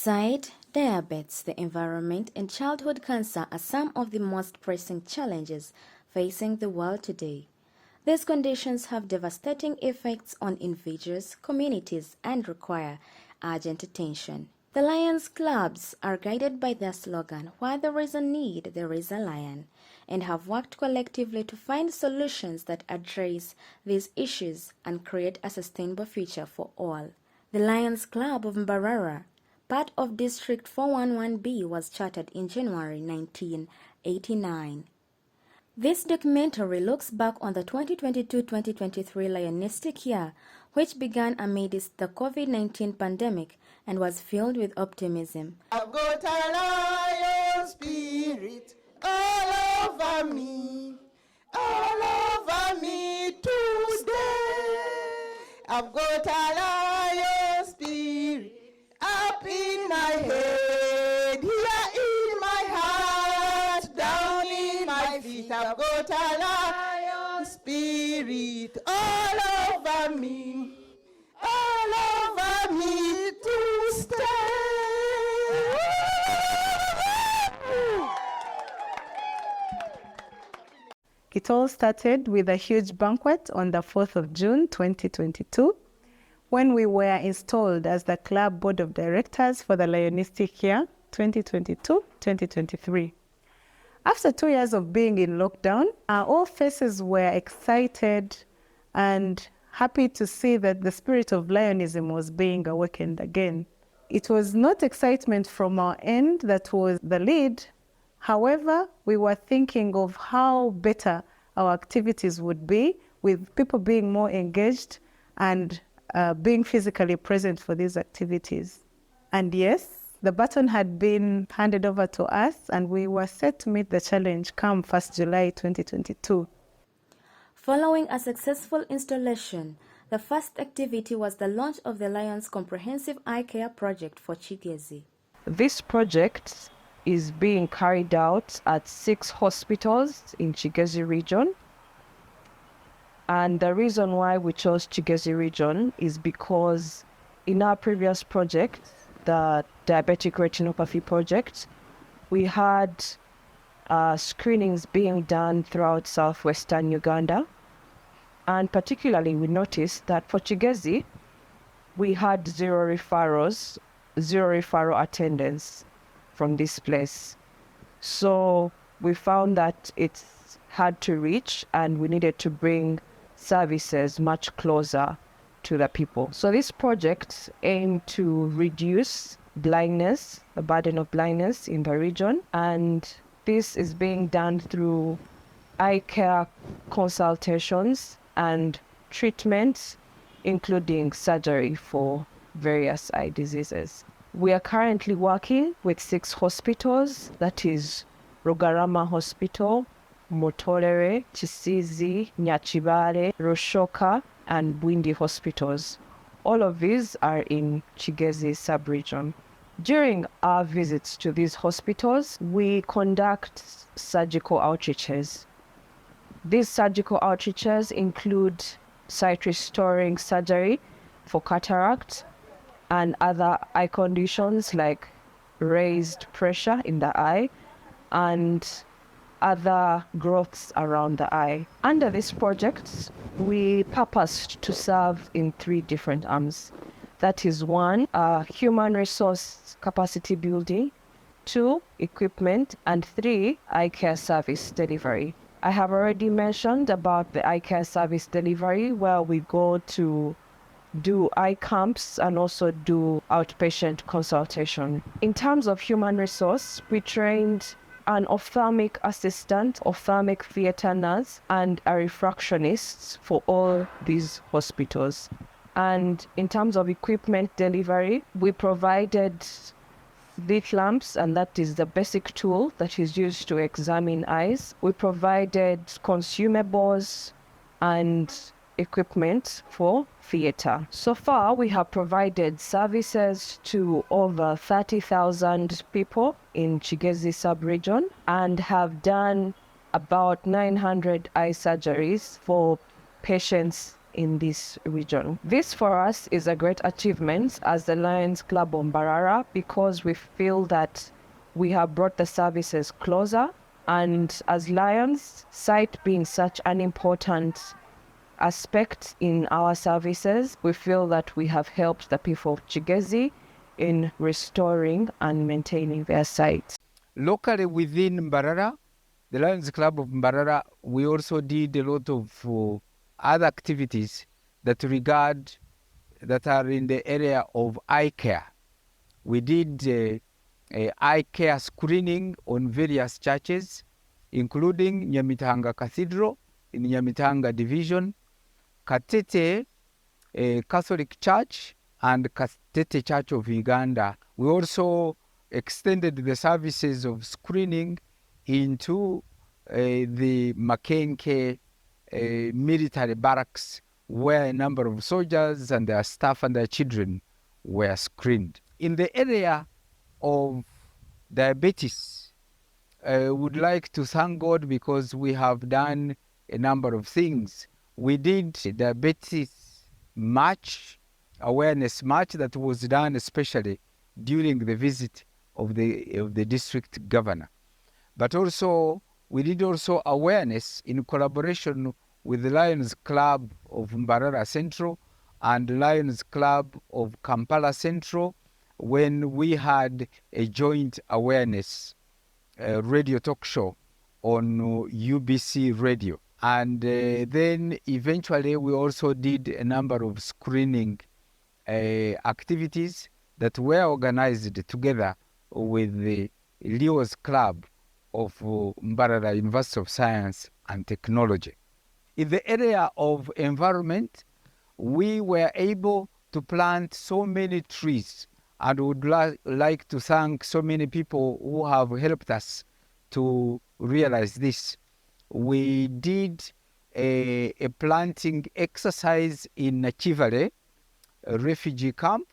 Suicide, diabetes, the environment, and childhood cancer are some of the most pressing challenges facing the world today. These conditions have devastating effects on individuals, communities, and require urgent attention. The Lions Clubs are guided by their slogan, "Where there is a need, there is a lion," and have worked collectively to find solutions that address these issues and create a sustainable future for all. The Lions Club of Mbarara, part of District 411B, was chartered in January 1989. This documentary looks back on the 2022-2023 Lionistic Year, which began amidst the COVID-19 pandemic and was filled with optimism. I've got a lion spirit all over me today. I've got a lion spirit up in my head, here in my heart, down in my feet. I've got a lion spirit all over me to stay. It all started with a huge banquet on the 4th of June 2022, when we were installed as the club board of directors for the Lionistic Year 2022-2023. After 2 years of being in lockdown, all faces were excited and happy to see that the spirit of Lionism was being awakened again. It was not excitement from our end that was the lead. However, we were thinking of how better our activities would be with people being more engaged and being physically present for these activities. And yes, the baton had been handed over to us and we were set to meet the challenge come 1st July 2022. Following a successful installation, the first activity was the launch of the Lions Comprehensive Eye Care Project for Chigezi. This project is being carried out at 6 hospitals in Chigezi region. And the reason why we chose Chigezi region is because in our previous project, the diabetic retinopathy project, we had screenings being done throughout southwestern Uganda. And particularly we noticed that for Chigezi, we had zero referral attendance from this place. So we found that it's hard to reach and we needed to bring services much closer to the people. So this project aimed to reduce blindness, the burden of blindness in the region, and this is being done through eye care consultations and treatments, including surgery for various eye diseases. We are currently working with 6 hospitals, that is Rugarama Hospital, Motolere, Chisizi, Nyachibale, Roshoka, and Bwindi hospitals. All of these are in Chigezi sub-region. During our visits to these hospitals, we conduct surgical outreaches. These surgical outreaches include sight restoring surgery for cataract and other eye conditions like raised pressure in the eye and other growths around the eye. Under this project, we purposed to serve in 3 different arms. That is 1, human resource capacity building, 2, equipment, and 3, eye care service delivery. I have already mentioned about the eye care service delivery, where we go to do eye camps and also do outpatient consultation. In terms of human resource, we trained an ophthalmic assistant, ophthalmic theater nurse, and a refractionist for all these hospitals. And in terms of equipment delivery, we provided slit lamps, and that is the basic tool that is used to examine eyes. We provided consumables and equipment for theater. So far, we have provided services to over 30,000 people in Chigezi sub-region and have done about 900 eye surgeries for patients in this region. This for us is a great achievement as the Lions Club of Mbarara, because we feel that we have brought the services closer, and as Lions, sight being such an important aspect in our services, we feel that we have helped the people of Chigezi in restoring and maintaining their sight. Locally within Mbarara, the Lions Club of Mbarara, we also did a lot of other activities that are in the area of eye care. We did a eye care screening on various churches, including Nyamitanga Cathedral in Nyamitanga Division, Katete Catholic Church, and Katete Church of Uganda. We also extended the services of screening into the Makenke military barracks, where a number of soldiers and their staff and their children were screened. In the area of diabetes, would like to thank God because we have done a number of things. We did a diabetes march, awareness march that was done especially during the visit of the district governor. But also, we did also awareness in collaboration with the Lions Club of Mbarara Central and Lions Club of Kampala Central, when we had a joint awareness radio talk show on UBC radio. And then eventually we also did a number of screening activities that were organized together with the Leo's Club of Mbarara University of Science and Technology. In the area of environment, we were able to plant so many trees, and would like to thank so many people who have helped us to realize this. We did a planting exercise in Nachivale, a refugee camp,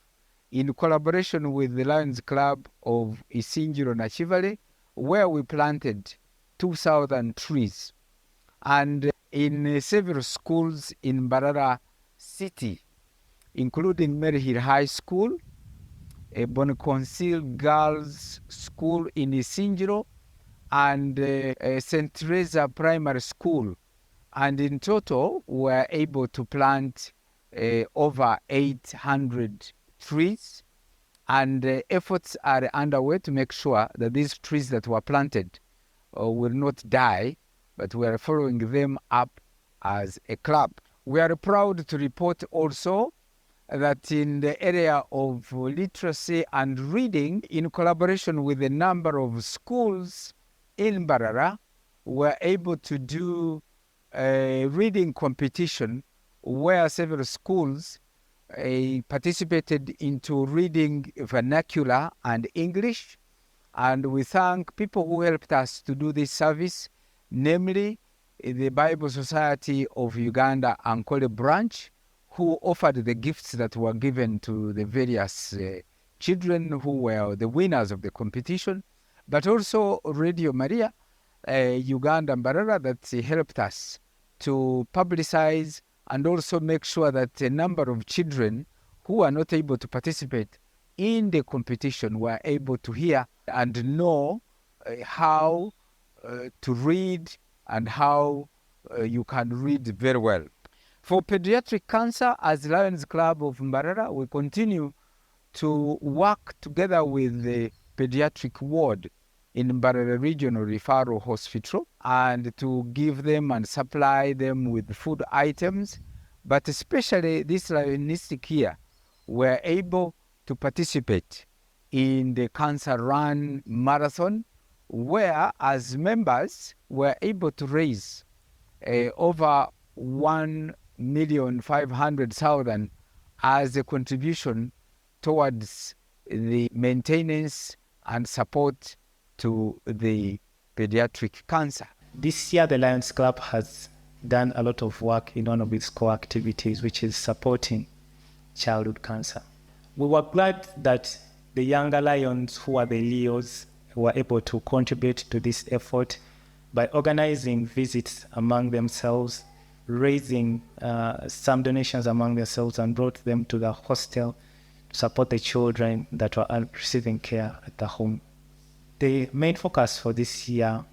in collaboration with the Lions Club of Isinjiro Nachivale, where we planted 2,000 trees. And in several schools in Mbarara City, including Maryhill High School, a Bonaconsil Girls School in Isinjiro, and St. Teresa Primary School. And in total, we were able to plant over 800 trees. And efforts are underway to make sure that these trees that were planted will not die, but we are following them up as a club. We are proud to report also that in the area of literacy and reading, in collaboration with a number of schools in Mbarara, we're able to do a reading competition where several schools participated into reading vernacular and English. And we thank people who helped us to do this service, namely the Bible Society of Uganda Ankole branch, who offered the gifts that were given to the various children who were the winners of the competition, but also Radio Maria, Uganda Mbarara, that helped us to publicize and also make sure that a number of children who are not able to participate in the competition were able to hear and know how to read and how you can read very well. For pediatric cancer, as Lions Club of Mbarara, we continue to work together with the pediatric ward in Mbarara Regional Referral Hospital and to give them and supply them with food items. But especially this Lionistic Year, we're able to participate in the Cancer Run Marathon, where as members we're able to raise over 1,500,000 as a contribution towards the maintenance and support to the pediatric cancer. This year, the Lions Club has done a lot of work in one of its core activities, which is supporting childhood cancer. We were glad that the younger Lions, who are the Leos, were able to contribute to this effort by organizing visits among themselves, raising some donations among themselves and brought them to the hostel to support the children that were receiving care at the home. The main focus for this year,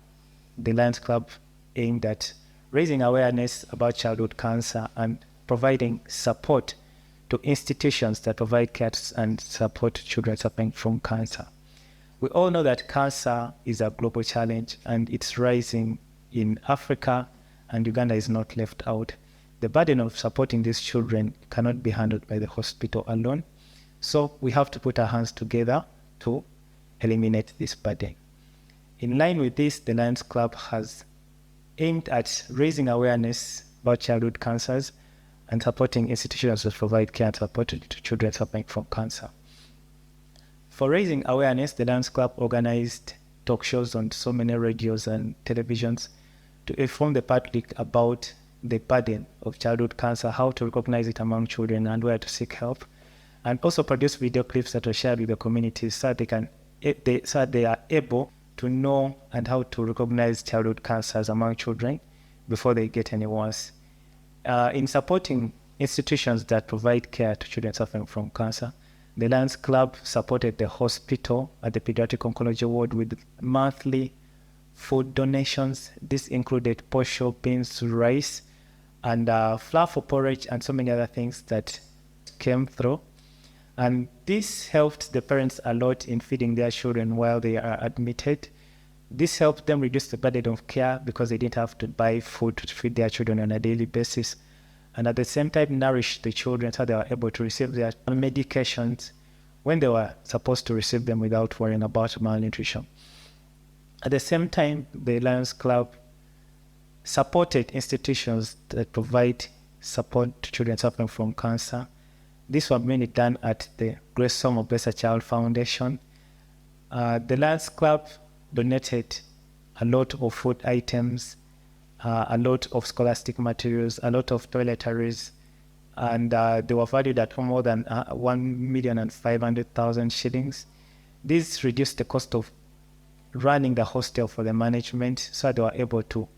the Lions Club aimed at raising awareness about childhood cancer and providing support to institutions that provide care and support children suffering from cancer. We all know that cancer is a global challenge and it's rising in Africa, and Uganda is not left out. The burden of supporting these children cannot be handled by the hospital alone. So we have to put our hands together to eliminate this burden. In line with this, the Lions Club has aimed at raising awareness about childhood cancers and supporting institutions that provide care and support to children suffering from cancer. For raising awareness, the Lions Club organized talk shows on so many radios and televisions to inform the public about the burden of childhood cancer, how to recognize it among children, and where to seek help, and also produce video clips that are shared with the communities so they are able to know and how to recognize childhood cancers among children before they get any worse. In supporting institutions that provide care to children suffering from cancer, the Lions Club supported the hospital at the pediatric oncology ward with monthly food donations. This included posho, beans, rice, and flour for porridge, and so many other things that came through. And this helped the parents a lot in feeding their children while they are admitted. This helped them reduce the burden of care because they didn't have to buy food to feed their children on a daily basis. And at the same time, nourish the children so they were able to receive their medications when they were supposed to receive them without worrying about malnutrition. At the same time, the Lions Club supported institutions that provide support to children suffering from cancer. This was mainly done at the Grace Home of Blessed Child Foundation. The Lions Club donated a lot of food items, a lot of scholastic materials, a lot of toiletries, and they were valued at more than 1,500,000 shillings. This reduced the cost of running the hostel for the management, so they were able to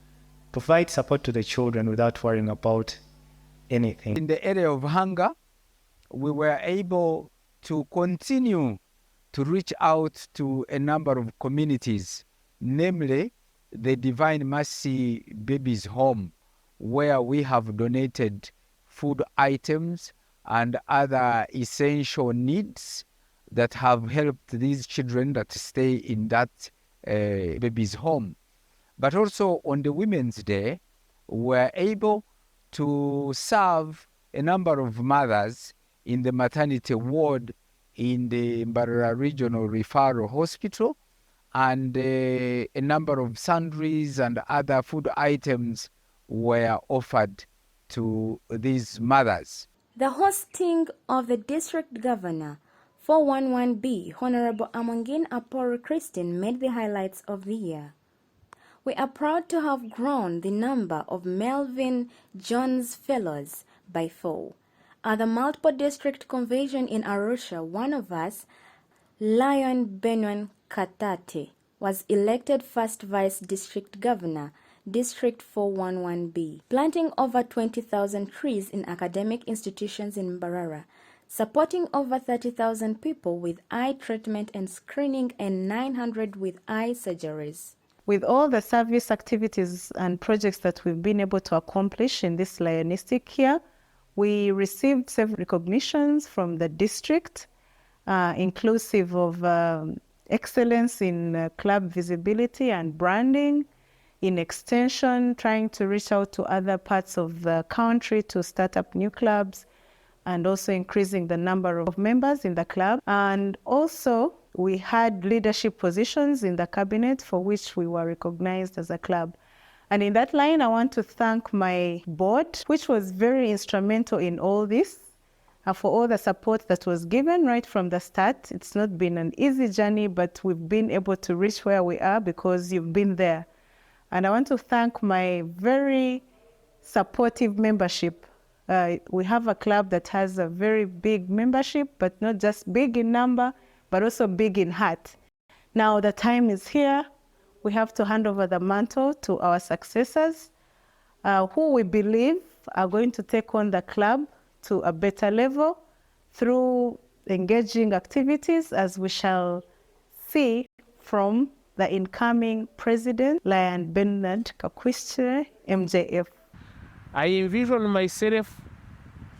provide support to the children without worrying about anything. In the area of hunger, we were able to continue to reach out to a number of communities, namely the Divine Mercy Babies Home, where we have donated food items and other essential needs that have helped these children that stay in that baby's home. But also on the Women's Day, we're able to serve a number of mothers in the maternity ward in the Mbarara Regional Referral Hospital, and a number of sundries and other food items were offered to these mothers. The hosting of the District Governor 411B, Honorable Amangin Aporo Christine, made the highlights of the year. We are proud to have grown the number of Melvin Jones Fellows by 4. At the multiple district convention in Arusha, one of us, Lion Benwan Katate, was elected first Vice District Governor, District 411B, planting over 20,000 trees in academic institutions in Mbarara, supporting over 30,000 people with eye treatment and screening and 900 with eye surgeries. With all the service activities and projects that we've been able to accomplish in this Lionistic Year, we received several recognitions from the district, inclusive of excellence in club visibility and branding, in extension, trying to reach out to other parts of the country to start up new clubs, and also increasing the number of members in the club. And also, we had leadership positions in the cabinet for which we were recognized as a club. And in that line, I want to thank my board, which was very instrumental in all this, for all the support that was given right from the start. It's not been an easy journey, but we've been able to reach where we are because you've been there. And I want to thank my very supportive membership. We have a club that has a very big membership, but not just big in number, but also big in heart. Now the time is here. We have to hand over the mantle to our successors, who we believe are going to take on the club to a better level through engaging activities, as we shall see from the incoming president, Lion Bernard Kakwishe, MJF. I envision myself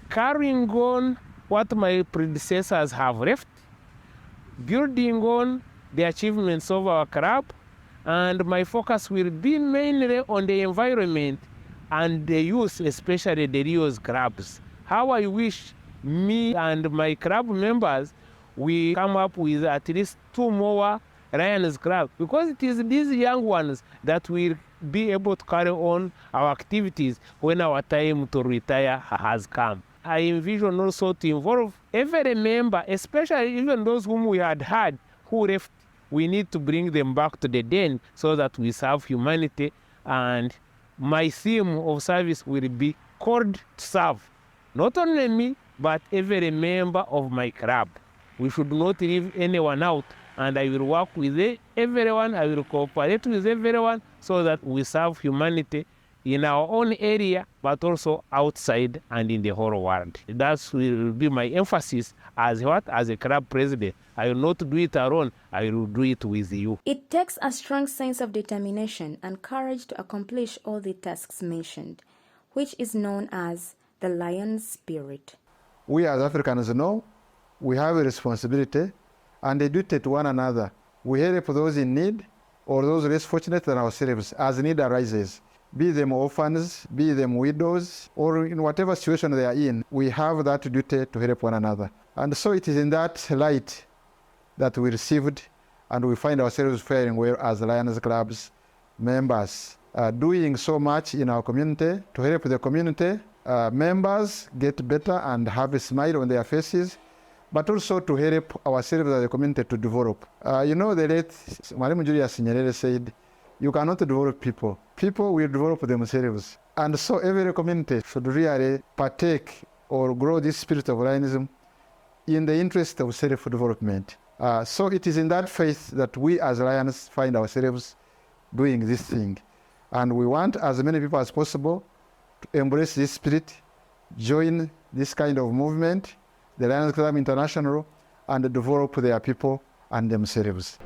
carrying on what my predecessors have left, building on the achievements of our club, and my focus will be mainly on the environment and the youth, especially the Rio's clubs. How I wish me and my club members we come up with at least 2 more Lions Club, because it is these young ones that will be able to carry on our activities when our time to retire has come. I envision also to involve every member, especially even those whom we had who left. We need to bring them back to the den so that we serve humanity. And my theme of service will be called to serve. Not only me, but every member of my club. We should not leave anyone out. And I will work with everyone, I will cooperate with everyone so that we serve humanity in our own area, but also outside and in the whole world. That will be my emphasis as what? As a club president. I will not do it alone, I will do it with you. It takes a strong sense of determination and courage to accomplish all the tasks mentioned, which is known as the lion's spirit. We as Africans know we have a responsibility and a duty to one another. We help those in need or those less fortunate than ourselves as need arises. Be them orphans, be them widows, or in whatever situation they are in, we have that duty to help one another. And so it is in that light that we received and we find ourselves faring well as Lions Club's members, doing so much in our community to help the community members get better and have a smile on their faces, but also to help ourselves as a community to develop. You know, the late Mwalimu Julius Nyerere said, you cannot develop people. People will develop themselves. And so every community should really partake or grow this spirit of Lionism in the interest of self-development. So it is in that faith that we as Lions find ourselves doing this thing. And we want as many people as possible to embrace this spirit, join this kind of movement, the Lions Club International, and develop their people and themselves.